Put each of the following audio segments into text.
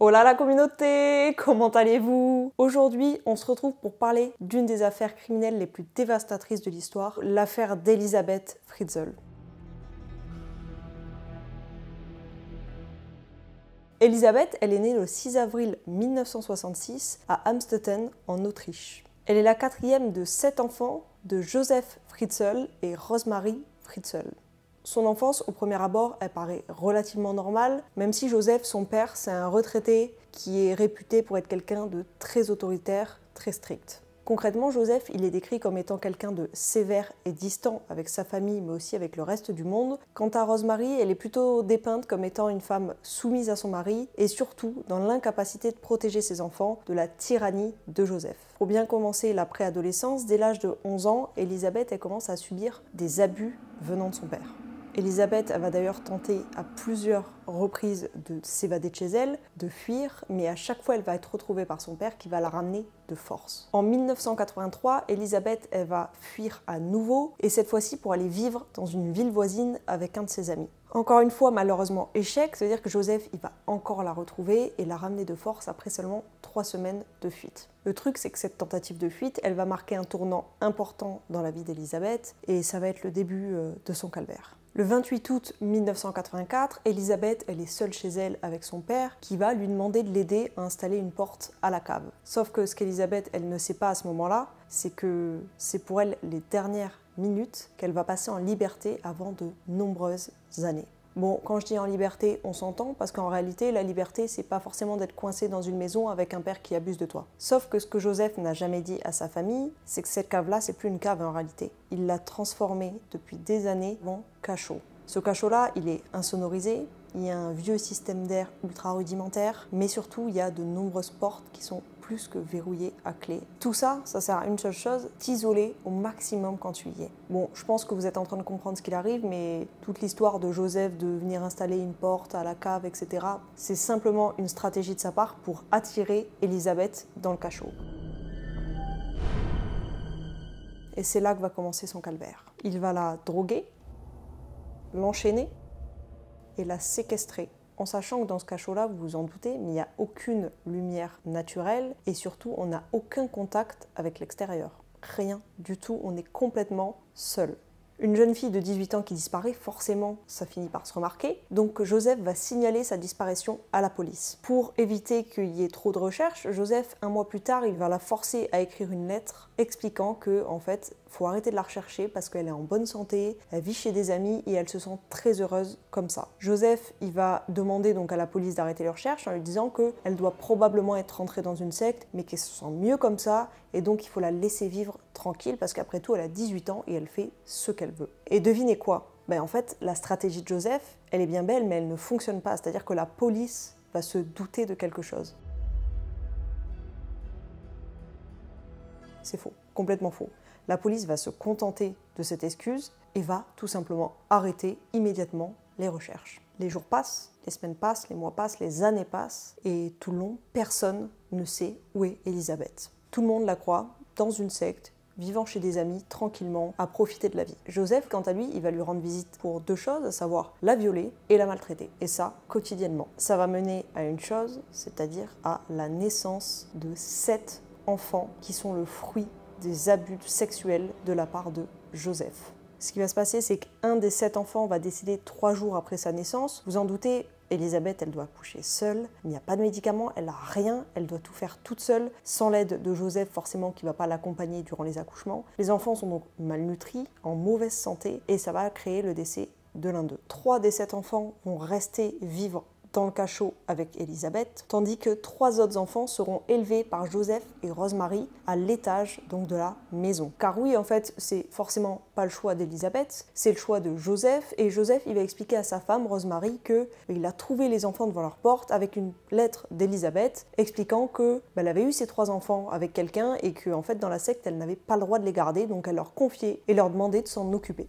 Hola la communauté, comment allez-vous? Aujourd'hui, on se retrouve pour parler d'une des affaires criminelles les plus dévastatrices de l'histoire, l'affaire d'Elisabeth Fritzl. Elisabeth, elle est née le 6 avril 1966 à Amstetten, en Autriche. Elle est la quatrième de 7 enfants de Joseph Fritzl et Rosemarie Fritzl. Son enfance, au premier abord, elle paraît relativement normale, même si Joseph, son père, c'est un retraité qui est réputé pour être quelqu'un de très autoritaire, très strict. Concrètement, Joseph, il est décrit comme étant quelqu'un de sévère et distant avec sa famille, mais aussi avec le reste du monde. Quant à Rosemary, elle est plutôt dépeinte comme étant une femme soumise à son mari et surtout dans l'incapacité de protéger ses enfants de la tyrannie de Joseph. Pour bien commencer la préadolescence, dès l'âge de 11 ans, Elisabeth, elle commence à subir des abus venant de son père. Elisabeth, elle va d'ailleurs tenter à plusieurs reprises de s'évader de chez elle, de fuir, mais à chaque fois elle va être retrouvée par son père qui va la ramener de force. En 1983, Elisabeth, elle va fuir à nouveau, et cette fois-ci pour aller vivre dans une ville voisine avec un de ses amis. Encore une fois, malheureusement, échec, c'est-à-dire que Joseph, il va encore la retrouver et la ramener de force après seulement 3 semaines de fuite. Le truc, c'est que cette tentative de fuite, elle va marquer un tournant important dans la vie d'Elisabeth, et ça va être le début de son calvaire. Le 28 août 1984, Elisabeth, elle est seule chez elle avec son père qui va lui demander de l'aider à installer une porte à la cave. Sauf que ce qu'Elisabeth, elle ne sait pas à ce moment-là, c'est que c'est pour elle les dernières minutes qu'elle va passer en liberté avant de nombreuses années. Bon, quand je dis en liberté, on s'entend parce qu'en réalité, la liberté, c'est pas forcément d'être coincé dans une maison avec un père qui abuse de toi. Sauf que ce que Joseph n'a jamais dit à sa famille, c'est que cette cave-là, c'est plus une cave en réalité. Il l'a transformée depuis des années en cachot. Ce cachot-là, il est insonorisé, il y a un vieux système d'air ultra rudimentaire, mais surtout, il y a de nombreuses portes qui sont plus que verrouillées à clé. Tout ça, ça sert à une seule chose, t'isoler au maximum quand tu y es. Bon, je pense que vous êtes en train de comprendre ce qu'il arrive, mais toute l'histoire de Joseph de venir installer une porte à la cave, etc., c'est simplement une stratégie de sa part pour attirer Elisabeth dans le cachot. Et c'est là que va commencer son calvaire. Il va la droguer, l'enchaîner et la séquestrer. En sachant que dans ce cachot-là, vous vous en doutez, mais il n'y a aucune lumière naturelle et surtout, on n'a aucun contact avec l'extérieur. Rien du tout, on est complètement seul. Une jeune fille de 18 ans qui disparaît, forcément, ça finit par se remarquer. Donc Joseph va signaler sa disparition à la police. Pour éviter qu'il y ait trop de recherches, Joseph, un mois plus tard, il va la forcer à écrire une lettre expliquant que, en fait, faut arrêter de la rechercher parce qu'elle est en bonne santé, elle vit chez des amis et elle se sent très heureuse comme ça. Joseph, il va demander donc à la police d'arrêter les recherches en lui disant qu'elle doit probablement être rentrée dans une secte, mais qu'elle se sent mieux comme ça et donc il faut la laisser vivre tranquille parce qu'après tout, elle a 18 ans et elle fait ce qu'elle veut. Et devinez quoi? En fait, la stratégie de Joseph, elle est bien belle, mais elle ne fonctionne pas. C'est-à-dire que la police va se douter de quelque chose. C'est faux, complètement faux. La police va se contenter de cette excuse et va tout simplement arrêter immédiatement les recherches. Les jours passent, les semaines passent, les mois passent, les années passent et tout le long, personne ne sait où est Elisabeth. Tout le monde la croit dans une secte, vivant chez des amis tranquillement, à profiter de la vie. Joseph, quant à lui, il va lui rendre visite pour 2 choses, à savoir la violer et la maltraiter. Et ça, quotidiennement. Ça va mener à une chose, c'est-à-dire à la naissance de 7 enfants qui sont le fruit des abus sexuels de la part de Joseph. Ce qui va se passer, c'est qu'un des 7 enfants va décéder 3 jours après sa naissance. Vous en doutez, Elisabeth, elle doit accoucher seule, il n'y a pas de médicaments, elle n'a rien, elle doit tout faire toute seule, sans l'aide de Joseph forcément qui ne va pas l'accompagner durant les accouchements. Les enfants sont donc malnutris, en mauvaise santé, et ça va créer le décès de l'un d'eux. 3 des 7 enfants vont rester vivre dans le cachot avec Elisabeth, tandis que 3 autres enfants seront élevés par Joseph et Rosemary à l'étage donc de la maison. Car oui, en fait, c'est forcément pas le choix d'Elisabeth, c'est le choix de Joseph, et Joseph, il va expliquer à sa femme, Rosemary, qu'il a trouvé les enfants devant leur porte avec une lettre d'Elisabeth expliquant qu'elle avait eu ses 3 enfants avec quelqu'un et que, en fait, dans la secte, elle n'avait pas le droit de les garder, donc elle leur confiait et leur demandait de s'en occuper.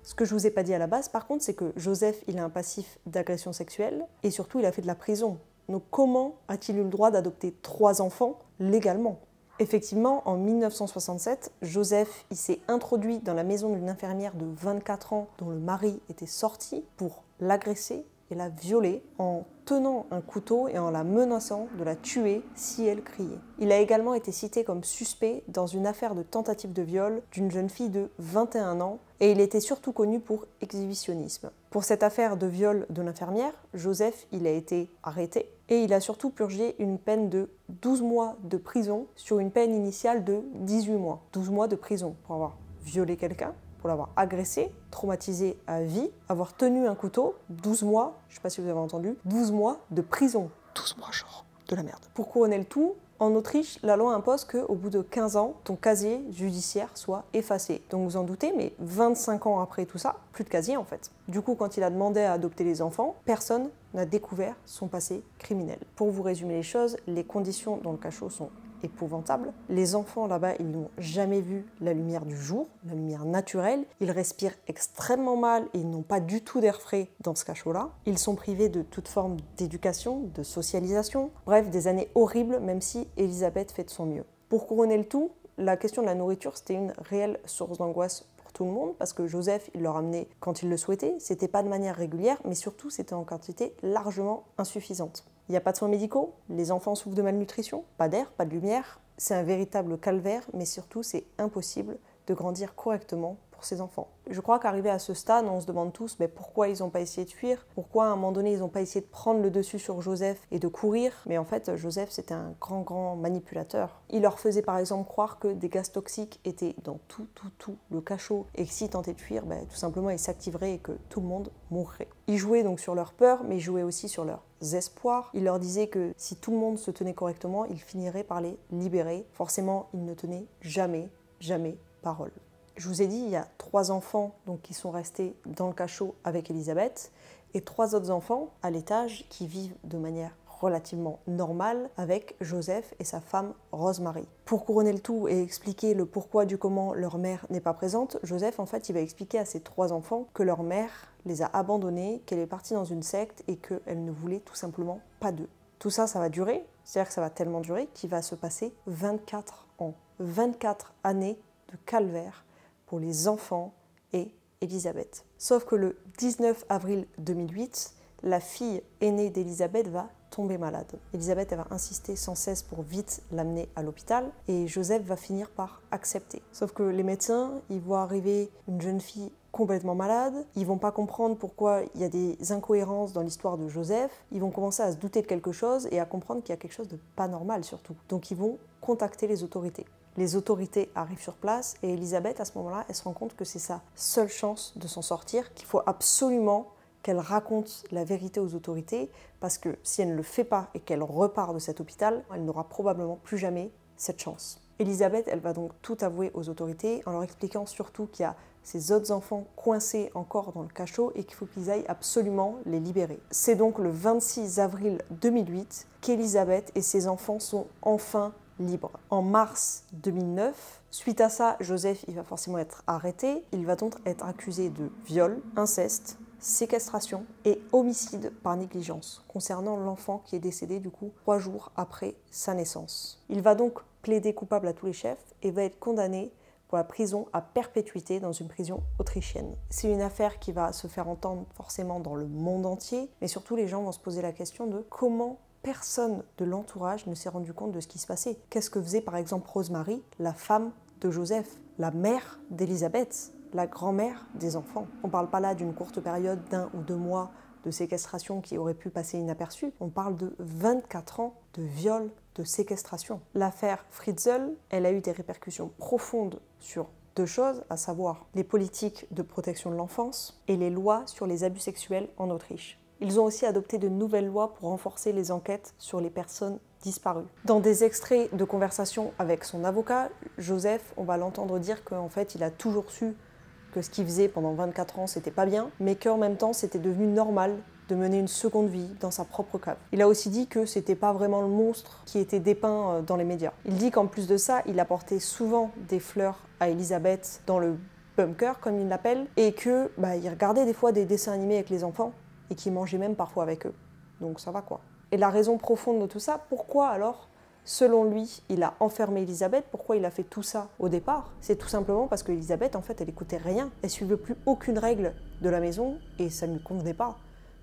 Ce que je vous ai pas dit à la base, par contre, c'est que Joseph, il a un passif d'agression sexuelle et surtout, il a fait de la prison. Donc comment a-t-il eu le droit d'adopter 3 enfants légalement? Effectivement, en 1967, Joseph s'est introduit dans la maison d'une infirmière de 24 ans dont le mari était sorti pour l'agresser et la violer en tenant un couteau et en la menaçant de la tuer si elle criait. Il a également été cité comme suspect dans une affaire de tentative de viol d'une jeune fille de 21 ans et il était surtout connu pour exhibitionnisme. Pour cette affaire de viol de l'infirmière, Joseph a été arrêté et il a surtout purgé une peine de 12 mois de prison sur une peine initiale de 18 mois. 12 mois de prison pour avoir violé quelqu'un, pour l'avoir agressé, traumatisé à vie, avoir tenu un couteau, 12 mois, je ne sais pas si vous avez entendu, 12 mois de prison. 12 mois genre de la merde. Pour couronner le tout, en Autriche, la loi impose qu'au bout de 15 ans, ton casier judiciaire soit effacé. Donc vous en doutez, mais 25 ans après tout ça, plus de casier en fait. Du coup, quand il a demandé à adopter les enfants, personne n'a découvert son passé criminel. Pour vous résumer les choses, les conditions dans le cachot sont épouvantable. Les enfants là-bas, ils n'ont jamais vu la lumière du jour, la lumière naturelle. Ils respirent extrêmement mal et ils n'ont pas du tout d'air frais dans ce cachot-là. Ils sont privés de toute forme d'éducation, de socialisation. Bref, des années horribles, même si Elisabeth fait de son mieux. Pour couronner le tout, la question de la nourriture, c'était une réelle source d'angoisse pour tout le monde parce que Joseph, il leur amenait quand il le souhaitait. C'était pas de manière régulière, mais surtout, c'était en quantité largement insuffisante. Il n'y a pas de soins médicaux, les enfants souffrent de malnutrition, pas d'air, pas de lumière. C'est un véritable calvaire, mais surtout c'est impossible de grandir correctement pour ces enfants. Je crois qu'arrivé à ce stade, on se demande tous pourquoi ils n'ont pas essayé de fuir, pourquoi à un moment donné ils n'ont pas essayé de prendre le dessus sur Joseph et de courir. Mais en fait, Joseph c'était un grand manipulateur. Il leur faisait par exemple croire que des gaz toxiques étaient dans tout le cachot et que s'ils tentaient de fuir, tout simplement ils s'activeraient et que tout le monde mourrait. Il jouait donc sur leur peur, mais il jouait aussi sur leurs espoirs. Il leur disait que si tout le monde se tenait correctement, il finirait par les libérer. Forcément, il ne tenait jamais parole. Je vous ai dit, il y a 3 enfants donc, qui sont restés dans le cachot avec Elisabeth et 3 autres enfants à l'étage qui vivent de manière relativement normale avec Joseph et sa femme Rosemary. Pour couronner le tout et expliquer le pourquoi du comment leur mère n'est pas présente, Joseph en fait il va expliquer à ses 3 enfants que leur mère les a abandonnés, qu'elle est partie dans une secte et qu'elle ne voulait tout simplement pas d'eux. Tout ça, ça va durer, c'est-à-dire que ça va tellement durer qu'il va se passer 24 ans. 24 années de calvaire pour les enfants et Elisabeth. Sauf que le 19 avril 2008, la fille aînée d'Elisabeth va tomber malade. Elisabeth elle va insister sans cesse pour vite l'amener à l'hôpital et Joseph va finir par accepter. Sauf que les médecins, ils voient arriver une jeune fille complètement malade, ils vont pas comprendre pourquoi il y a des incohérences dans l'histoire de Joseph, ils vont commencer à se douter de quelque chose et à comprendre qu'il y a quelque chose de pas normal surtout. Donc ils vont contacter les autorités. Les autorités arrivent sur place et Elisabeth, à ce moment-là, elle se rend compte que c'est sa seule chance de s'en sortir, qu'il faut absolument qu'elle raconte la vérité aux autorités, parce que si elle ne le fait pas et qu'elle repart de cet hôpital, elle n'aura probablement plus jamais cette chance. Elisabeth, elle va donc tout avouer aux autorités en leur expliquant surtout qu'il y a ces autres enfants coincés encore dans le cachot et qu'il faut qu'ils aillent absolument les libérer. C'est donc le 26 avril 2008 qu'Elisabeth et ses enfants sont enfin libre. En mars 2009, suite à ça, Joseph il va forcément être arrêté. Il va donc être accusé de viol, inceste, séquestration et homicide par négligence concernant l'enfant qui est décédé du coup 3 jours après sa naissance. Il va donc plaider coupable à tous les chefs et va être condamné pour la prison à perpétuité dans une prison autrichienne. C'est une affaire qui va se faire entendre forcément dans le monde entier, mais surtout les gens vont se poser la question de comment personne de l'entourage ne s'est rendu compte de ce qui se passait. Qu'est-ce que faisait par exemple Rosemary, la femme de Joseph, la mère d'Elisabeth, la grand-mère des enfants? On ne parle pas là d'une courte période d'1 ou 2 mois de séquestration qui aurait pu passer inaperçue. On parle de 24 ans de viol, de séquestration. L'affaire Fritzl, elle a eu des répercussions profondes sur 2 choses, à savoir les politiques de protection de l'enfance et les lois sur les abus sexuels en Autriche. Ils ont aussi adopté de nouvelles lois pour renforcer les enquêtes sur les personnes disparues. Dans des extraits de conversation avec son avocat, Joseph, on va l'entendre dire qu'en fait, il a toujours su que ce qu'il faisait pendant 24 ans, c'était pas bien, mais qu'en même temps, c'était devenu normal de mener une seconde vie dans sa propre cave. Il a aussi dit que c'était pas vraiment le monstre qui était dépeint dans les médias. Il dit qu'en plus de ça, il apportait souvent des fleurs à Elisabeth dans le bunker, comme il l'appelle, et que il regardait des fois des dessins animés avec les enfants, et qui mangeait même parfois avec eux. Donc ça va quoi. Et la raison profonde de tout ça, pourquoi alors selon lui, il a enfermé Élisabeth. Pourquoi il a fait tout ça au départ? C'est tout simplement parce que Élisabeth, en fait, elle écoutait rien. Elle suivait plus aucune règle de la maison et ça ne lui convenait pas.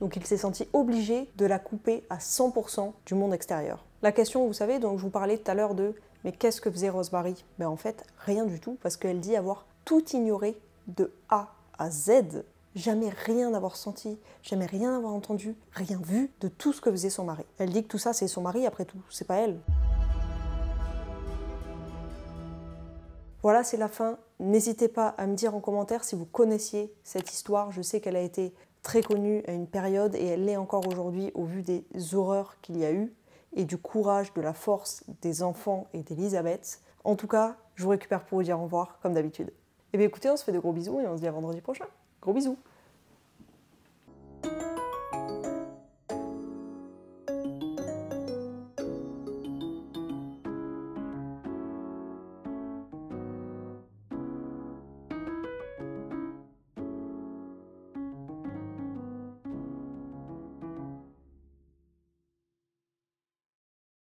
Donc il s'est senti obligé de la couper à 100% du monde extérieur. La question, vous savez, donc je vous parlais tout à l'heure de « mais qu'est-ce que faisait Rosemary ?» Ben en fait, rien du tout, parce qu'elle dit avoir tout ignoré de A à Z. Jamais rien avoir senti, jamais rien avoir entendu, rien vu de tout ce que faisait son mari. Elle dit que tout ça, c'est son mari après tout, c'est pas elle. Voilà, c'est la fin. N'hésitez pas à me dire en commentaire si vous connaissiez cette histoire. Je sais qu'elle a été très connue à une période et elle l'est encore aujourd'hui au vu des horreurs qu'il y a eu et du courage, de la force des enfants et d'Élisabeth. En tout cas, je vous récupère pour vous dire au revoir comme d'habitude. Et bien écoutez, on se fait de gros bisous et on se dit à vendredi prochain. Gros bisous!